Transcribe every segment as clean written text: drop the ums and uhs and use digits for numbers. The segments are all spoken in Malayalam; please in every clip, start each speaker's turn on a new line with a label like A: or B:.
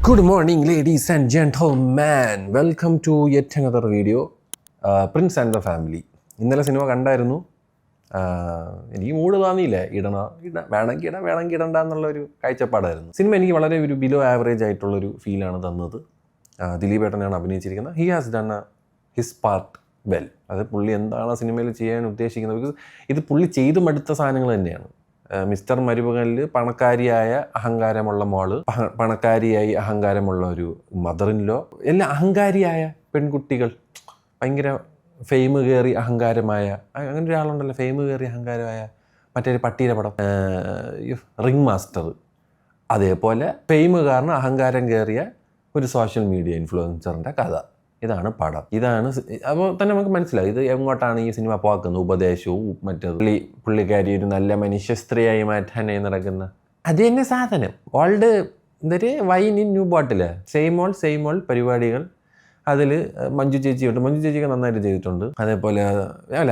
A: Good morning, ladies and gentlemen. Welcome to yet another video. Prince and the Family. ഇന്നലെ സിനിമ കണ്ടായിരുന്നു. എനിക്ക് മൂഡ് തോന്നിയില്ല, വേണമെങ്കിൽ ഇടണ്ട എന്നുള്ളൊരു കാഴ്ചപ്പാടായിരുന്നു. സിനിമ എനിക്ക് വളരെ ഒരു ബിലോ ആവറേജ് ആയിട്ടുള്ളൊരു ഫീലാണ് തന്നത്. ദിലീപേട്ടനാണ് അഭിനയിച്ചിരിക്കുന്നത്. He has done his part well. അത് പുള്ളി എന്താണ് സിനിമയിൽ ചെയ്യാൻ ഉദ്ദേശിക്കുന്നത്, ബിക്കോസ് ഇത് പുള്ളി ചെയ്തു മടുത്ത സാധനങ്ങൾ തന്നെയാണ്. മിസ്റ്റർ മരുമകനിൽ പണക്കാരിയായ അഹങ്കാരമുള്ള മോള്, പണക്കാരിയായി അഹങ്കാരമുള്ള ഒരു മദർ ഇൻ ലോ, എല്ലാം അഹങ്കാരിയായ പെൺകുട്ടികൾ, ഭയങ്കര ഫെയിം കയറി അഹങ്കാരമായ, അങ്ങനെ ഒരാളുണ്ടല്ലോ ഫെയിം കയറി അഹങ്കാരമായ, മറ്റൊരു പട്ടിയുടെ പടം റിംഗ് മാസ്റ്റർ. അതേപോലെ ഫെയിം കാരണം അഹങ്കാരം കയറിയ ഒരു സോഷ്യൽ മീഡിയ ഇൻഫ്ലുവൻസറിൻ്റെ കഥ. ഇതാണ് പടം. ഇതാണ് അപ്പോൾ തന്നെ നമുക്ക് മനസ്സിലായി ഇത് എങ്ങോട്ടാണ് ഈ സിനിമ പോക്കുന്നത്. ഉപദേശവും മറ്റേത് പുള്ളിക്കാരി ഒരു നല്ല മനുഷ്യ സ്ത്രീയായി മാറ്റാനായി നടക്കുന്ന അത് തന്നെ സാധനം. ഓൾഡ് എന്തൊരു wine in new bottle, same all പരിപാടികൾ. അതിൽ മഞ്ജു ചേച്ചിയുണ്ട്. മഞ്ജു ചേച്ചിയൊക്കെ നന്നായിട്ട് ചെയ്തിട്ടുണ്ട്. അതേപോലെ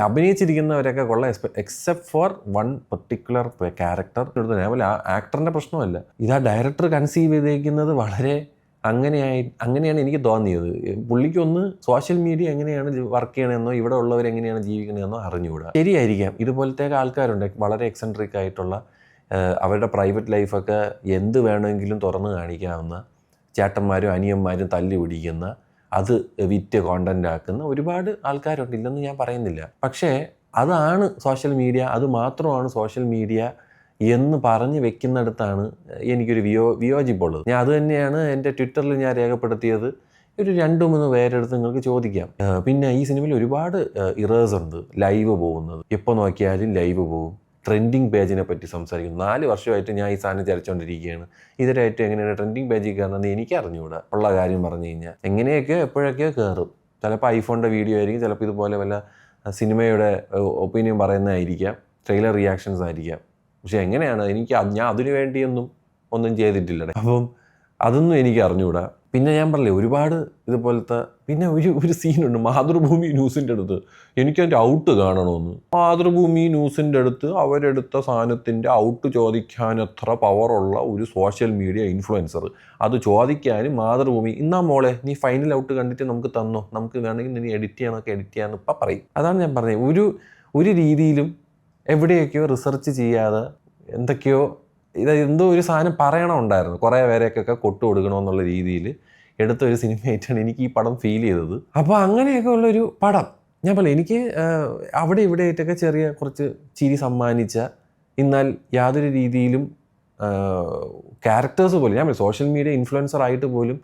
A: അഭിനയിച്ചിരിക്കുന്നവരൊക്കെ കൊള്ളാം, except for one particular character. അതേപോലെ ആ ആക്ടറിൻ്റെ പ്രശ്നമല്ല, ഇതാ ഡയറക്ടർ കൺസീവ് ചെയ്തേക്കുന്നത് വളരെ അങ്ങനെയാണ് എനിക്ക് തോന്നിയത്. പുള്ളിക്കൊന്ന് സോഷ്യൽ മീഡിയ എങ്ങനെയാണ് വർക്ക് ചെയ്യണമെന്നോ ഇവിടെ ഉള്ളവർ എങ്ങനെയാണ് ജീവിക്കണമെന്നോ അറിഞ്ഞുകൂടാ. ശരിയായിരിക്കാം, ഇതുപോലത്തെ ആൾക്കാരുണ്ട് വളരെ എക്സെൻട്രിക് ആയിട്ടുള്ള, അവരുടെ പ്രൈവറ്റ് ലൈഫൊക്കെ എന്ത് വേണമെങ്കിലും തുറന്ന് കാണിക്കാവുന്ന, ചേട്ടന്മാരും അനിയന്മാരും തല്ലി പിടിക്കുന്ന, അത് വിറ്റ് കോണ്ടന്റ് ആക്കുന്ന ഒരുപാട് ആൾക്കാരുണ്ട്, ഇല്ലെന്ന് ഞാൻ പറയുന്നില്ല. പക്ഷേ അതാണ് സോഷ്യൽ മീഡിയ, അത് മാത്രമാണ് സോഷ്യൽ മീഡിയ എന്ന് പറഞ്ഞ് വെക്കുന്നിടത്താണ് എനിക്കൊരു വിയോജിപ്പുള്ളത്. ഞാൻ അത് തന്നെയാണ് എൻ്റെ ട്വിറ്ററിൽ ഞാൻ രേഖപ്പെടുത്തിയത്. ഒരു 2-3 പേരെടുത്ത് നിങ്ങൾക്ക് ചോദിക്കാം. പിന്നെ ഈ സിനിമയിൽ ഒരുപാട് ഇറേഴ്സ് ഉണ്ട്. ലൈവ് പോകുന്നത്, എപ്പോൾ നോക്കിയാലും ലൈവ് പോകും. ട്രെൻഡിങ് പേജിനെ പറ്റി സംസാരിക്കുന്നു. 4 വർഷമായിട്ട് ഞാൻ ഈ സാധനം ചരച്ചുകൊണ്ടിരിക്കുകയാണ്. ഇതിലായിട്ട് എങ്ങനെയാണ് ട്രെൻഡിങ് പേജിൽ കയറണമെന്ന് എനിക്ക് അറിഞ്ഞുകൂടാ. ഉള്ള കാര്യം പറഞ്ഞു കഴിഞ്ഞാൽ എങ്ങനെയൊക്കെയോ എപ്പോഴൊക്കെയോ കയറും. ചിലപ്പോൾ ഐഫോണിൻ്റെ വീഡിയോ ആയിരിക്കും, ചിലപ്പോൾ ഇതുപോലെ വല്ല സിനിമയുടെ ഒപ്പീനിയൻ പറയുന്നതായിരിക്കാം, ട്രെയിലർ റിയാക്ഷൻസ് ആയിരിക്കാം. പക്ഷെ എങ്ങനെയാണ് ഞാൻ അതിനു വേണ്ടിയൊന്നും ഒന്നും ചെയ്തിട്ടില്ല. അപ്പം അതൊന്നും എനിക്ക് അറിഞ്ഞുകൂടാ. പിന്നെ ഞാൻ പറഞ്ഞില്ലേ ഒരുപാട് ഇതുപോലത്തെ. പിന്നെ ഒരു സീനുണ്ട് മാതൃഭൂമി ന്യൂസിൻ്റെ അടുത്ത്, എനിക്കതിൻ്റെ ഔട്ട് കാണണമെന്ന്. മാതൃഭൂമി ന്യൂസിൻ്റെ അടുത്ത് അവരെടുത്ത സാധനത്തിൻ്റെ ഔട്ട് ചോദിക്കാൻ എത്ര പവറുള്ള ഒരു സോഷ്യൽ മീഡിയ ഇൻഫ്ലുവൻസർ. അത് ചോദിക്കാനും മാതൃഭൂമി, ഇന്നാ മോളെ നീ ഫൈനൽ ഔട്ട് കണ്ടിട്ട് നമുക്ക് തന്നോ, നമുക്ക് വേണമെങ്കിൽ നീ എഡിറ്റ് ചെയ്യാമെന്ന് ഇപ്പം പറയും. അതാണ് ഞാൻ പറഞ്ഞത്. ഒരു രീതിയിലും എവിടെയൊക്കെയോ റിസർച്ച് ചെയ്യാതെ എന്തൊക്കെയോ എന്തോ ഒരു സാധനം പറയണമുണ്ടായിരുന്നു. കുറേ പേരെയൊക്കെ കൊട്ടു കൊടുക്കണമെന്നുള്ള രീതിയിൽ എടുത്തൊരു സിനിമയായിട്ടാണ് എനിക്ക് ഈ പടം ഫീൽ ചെയ്തത്. അപ്പോൾ അങ്ങനെയൊക്കെ ഉള്ളൊരു പടം. ഞാൻ പറയാം, എനിക്ക് അവിടെ ഇവിടെയായിട്ടൊക്കെ ചെറിയ കുറച്ച് ചിരി സമ്മാനിച്ച, എന്നാൽ യാതൊരു രീതിയിലും ക്യാരക്ടേഴ്സ് പോലും, ഞാൻ സോഷ്യൽ മീഡിയ ഇൻഫ്ലുവൻസർ ആയിട്ട് പോലും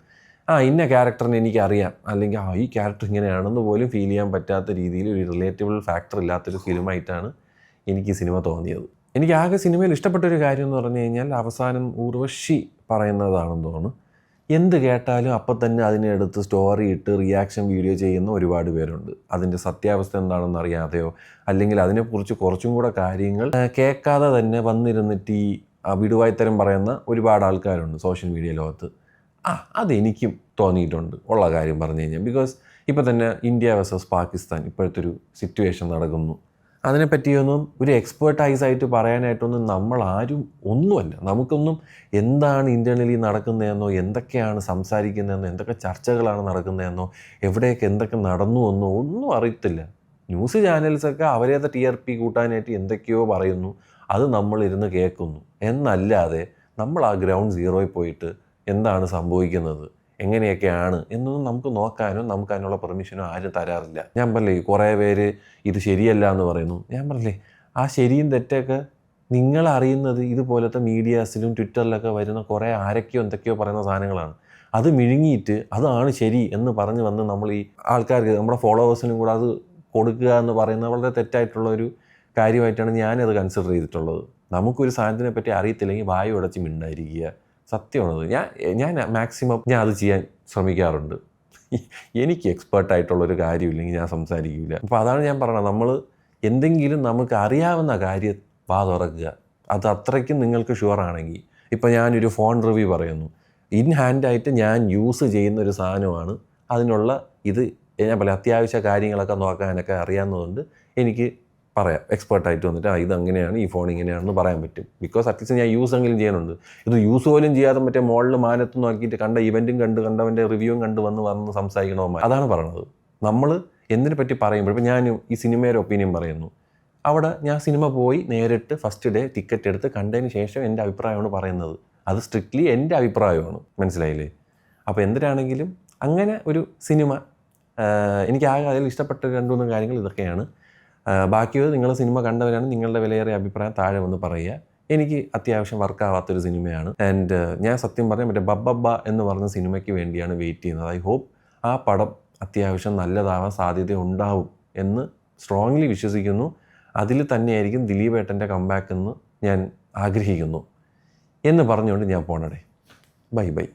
A: ഇന്ന ക്യാരക്ടറിനെ എനിക്കറിയാം, അല്ലെങ്കിൽ ഈ ക്യാരക്ടർ ഇങ്ങനെയാണെന്ന് പോലും ഫീൽ ചെയ്യാൻ പറ്റാത്ത രീതിയിൽ ഒരു റിലേറ്റബിൾ ഫാക്ടർ ഇല്ലാത്തൊരു ഫിലിമായിട്ടാണ് എനിക്ക് ഈ സിനിമ തോന്നിയത്. എനിക്ക് ആകെ സിനിമയിൽ ഇഷ്ടപ്പെട്ടൊരു കാര്യം എന്ന് പറഞ്ഞു കഴിഞ്ഞാൽ അവസാനം ഉർവശി പറയുന്നതാണെന്ന് തോന്നുന്നു. എന്ത് കേട്ടാലും അപ്പം തന്നെ അതിനെടുത്ത് സ്റ്റോറി ഇട്ട് റിയാക്ഷൻ വീഡിയോ ചെയ്യുന്ന ഒരുപാട് പേരുണ്ട്. അതിൻ്റെ സത്യാവസ്ഥ എന്താണെന്ന് അറിയാതെയോ അല്ലെങ്കിൽ അതിനെക്കുറിച്ച് കുറച്ചും കൂടെ കാര്യങ്ങൾ കേൾക്കാതെ തന്നെ വന്നിരുന്നിട്ട് ഈ വിടുവായ്ത്തരം പറയുന്ന ഒരുപാട് ആൾക്കാരുണ്ട് സോഷ്യൽ മീഡിയ ലോകത്ത്. അതെനിക്കും തോന്നിയിട്ടുണ്ട്, ഉള്ള കാര്യം പറഞ്ഞു കഴിഞ്ഞാൽ. ബിക്കോസ് ഇപ്പം തന്നെ ഇന്ത്യ വേഴ്സസ് പാകിസ്ഥാൻ ഇപ്പോഴത്തെ ഒരു സിറ്റുവേഷൻ നടക്കുന്നു. അതിനെപ്പറ്റിയൊന്നും ഒരു എക്സ്പേർട്ടൈസായിട്ട് പറയാനായിട്ടൊന്നും നമ്മളാരും ഒന്നുമല്ല. നമുക്കൊന്നും എന്താണ് ഇൻ്റേണലി നടക്കുന്നതെന്നോ, എന്തൊക്കെയാണ് സംസാരിക്കുന്നതെന്നോ, എന്തൊക്കെ ചർച്ചകളാണ് നടക്കുന്നതെന്നോ, എവിടെയൊക്കെ എന്തൊക്കെ നടന്നു എന്നോ ഒന്നും അറിയത്തില്ല. ന്യൂസ് ചാനൽസൊക്കെ അവരേത് TRP കൂട്ടാനായിട്ട് എന്തൊക്കെയോ പറയുന്നു, അത് നമ്മളിരുന്ന് കേൾക്കുന്നു. എന്നല്ലാതെ നമ്മൾ ആ ഗ്രൗണ്ട് സീറോയിൽ പോയിട്ട് എന്താണ് സംഭവിക്കുന്നത്, എങ്ങനെയൊക്കെയാണ് എന്നൊന്നും നമുക്ക് നോക്കാനോ നമുക്ക് അതിനുള്ള പെർമിഷനോ ആരും തരാറില്ല. ഞാൻ പറഞ്ഞില്ലേ കുറേ പേര് ഇത് ശരിയല്ല എന്ന് പറയുന്നു. ഞാൻ പറഞ്ഞില്ലേ ആ ശരിയും തെറ്റൊക്കെ നിങ്ങൾ അറിയുന്നത് ഇതുപോലത്തെ മീഡിയാസിലും ട്വിറ്ററിലൊക്കെ വരുന്ന കുറേ ആരൊക്കെയോ എന്തൊക്കെയോ പറയുന്ന സാധനങ്ങളാണ്. അത് മിഴുങ്ങിയിട്ട് അതാണ് ശരി എന്ന് പറഞ്ഞ് വന്ന് നമ്മൾ ഈ ആൾക്കാർക്ക്, നമ്മുടെ ഫോളോവേഴ്സിനും കൂടെ അത് കൊടുക്കുക എന്ന് പറയുന്നത് വളരെ തെറ്റായിട്ടുള്ള ഒരു കാര്യമായിട്ടാണ് ഞാനത് കൺസിഡർ ചെയ്തിട്ടുള്ളത്. നമുക്കൊരു സാധനത്തിനെ പറ്റി അറിയത്തില്ലെങ്കിൽ വായു അടച്ച് മിണ്ടായിരിക്കുക. സത്യമാണത്. ഞാൻ മാക്സിമം അത് ചെയ്യാൻ ശ്രമിക്കാറുണ്ട്. എനിക്ക് എക്സ്പേർട്ടായിട്ടുള്ളൊരു കാര്യമില്ലെങ്കിൽ ഞാൻ സംസാരിക്കില്ല. അപ്പോൾ അതാണ് ഞാൻ പറയുന്നത്, നമ്മൾ എന്തെങ്കിലും നമുക്ക് അറിയാവുന്ന കാര്യം തുറക്കുക. അത് അത്രയ്ക്കും നിങ്ങൾക്ക് ഷുവറാണെങ്കിൽ, ഇപ്പോൾ ഞാനൊരു ഫോൺ റിവ്യൂ പറയുന്നു, ഇൻ ഹാൻഡായിട്ട് ഞാൻ യൂസ് ചെയ്യുന്ന ഒരു സാധനമാണ്, അതിനുള്ള ഇത് ഞാൻ പറയാം അത്യാവശ്യ കാര്യങ്ങളൊക്കെ നോക്കാനൊക്കെ അറിയാവുന്നതുകൊണ്ട് എനിക്ക് പറയാം, എക്സ്പേർട്ടായിട്ട് വന്നിട്ട് ഇത് അങ്ങനെയാണ്, ഈ ഫോൺ ഇങ്ങനെയാണെന്ന് പറയാൻ പറ്റും. ബിക്കോസ് അറ്റ്ലീസ്റ്റ് ഞാൻ യൂസ് എങ്കിലും ചെയ്യുന്നുണ്ട്. ഇത് യൂസ് പോലും ചെയ്യാതെ മറ്റേ മോളിൽ മാനത്ത് നോക്കിയിട്ട് കണ്ട ഇവൻറ്റും കണ്ടവൻ്റെ റിവ്യൂവും വന്ന് സംസാരിക്കണമോ, അതാണ് പറയണത്. നമ്മൾ എന്തിനെ പറ്റി പറയുമ്പോൾ ഇപ്പോൾ ഞാൻ ഈ സിനിമയുടെ ഒപ്പീനിയൻ പറയുന്നു, അവിടെ ഞാൻ സിനിമ പോയി നേരിട്ട് ഫസ്റ്റ് ഡേ ടിക്കറ്റ് എടുത്ത് കണ്ടതിന് ശേഷം എൻ്റെ അഭിപ്രായമാണ് പറയുന്നത്. അത് സ്ട്രിക്ട്ലി എൻ്റെ അഭിപ്രായമാണ്, മനസ്സിലായില്ലേ? അപ്പോൾ എന്തിനാണെങ്കിലും അങ്ങനെ ഒരു സിനിമ എനിക്ക് ആകെ അതിൽ ഇഷ്ടപ്പെട്ട 2-3 കാര്യങ്ങൾ ഇതൊക്കെയാണ്. ബാക്കിയത് നിങ്ങൾ സിനിമ കണ്ടവരാണ്, നിങ്ങളുടെ വിലയേറിയ അഭിപ്രായം താഴെ വന്ന് പറയുക. എനിക്ക് അത്യാവശ്യം വർക്കാവാത്തൊരു സിനിമയാണ്. ആൻഡ് ഞാൻ സത്യം പറഞ്ഞാൽ മറ്റേ ബബ്ബബ്ബ എന്ന് പറഞ്ഞ സിനിമയ്ക്ക് വേണ്ടിയാണ് വെയിറ്റ് ചെയ്യുന്നത്. ഐ ഹോപ്പ് ആ പടം അത്യാവശ്യം നല്ലതാവാൻ സാധ്യത ഉണ്ടാവും എന്ന് സ്ട്രോങ്ലി വിശ്വസിക്കുന്നു. അതിൽ തന്നെയായിരിക്കും ദിലീപ് ഏട്ടൻ്റെ കംബാക്ക് എന്ന് ഞാൻ ആഗ്രഹിക്കുന്നു എന്ന് പറഞ്ഞുകൊണ്ട് ഞാൻ പോണടേ. Bye bye.